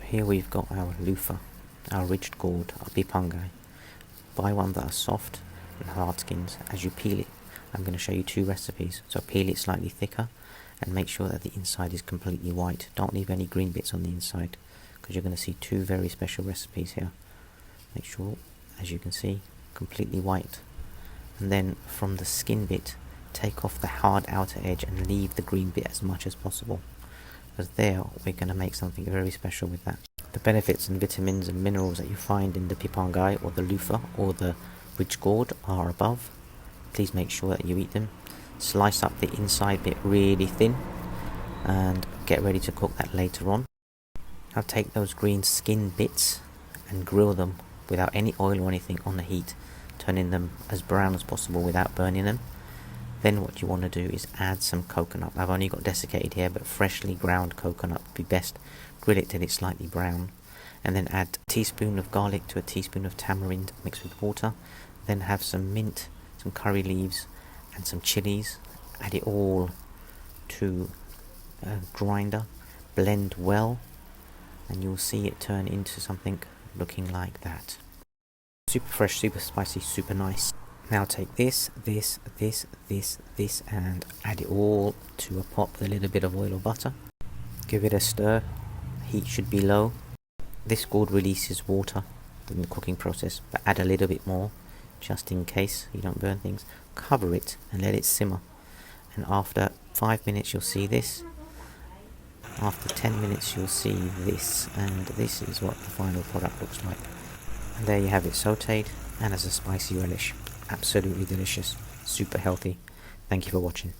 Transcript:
Here we've got our Luffa, our ridged gourd, our Pipangaille. Buy one that are soft and hard skins. As you peel it, I'm going to show you two recipes. So peel it slightly thicker and make sure that the inside is completely white. Don't leave any green bits on the inside, because you're going to see two very special recipes here. Make sure, as you can see, completely white. And then from the skin bit, take off the hard outer edge and leave the green bit as much as possible, because there we're going to make something very special with that. The benefits and vitamins and minerals that you find in the Pipangaille or the Luffa or the ridged gourd are above. Please make sure that you eat them. Slice up the inside bit really thin and get ready to cook that later on. Now take those green skin bits and grill them without any oil or anything on the heat, turning them as brown as possible without burning them. Then what you want to do is add some coconut. I've only got desiccated here, but freshly ground coconut would be best. Grill it till it's slightly brown, and then add a teaspoon of garlic to a teaspoon of tamarind mixed with water. Then have some mint, some curry leaves and some chillies. Add it all to a grinder, blend well, and you'll see it turn into something looking like that. Super fresh, super spicy, super nice. Now take this and add it all to a pot with a little bit of oil or butter. Give it a stir. Heat should be low. This gourd releases water in the cooking process, but add a little bit more just in case you don't burn things. Cover it and let it simmer, and after 5 minutes you'll see this. After 10 minutes you'll see this, and this is what the final product looks like. And there you have it, sauteed and as a spicy relish. Absolutely delicious, super healthy. Thank you for watching.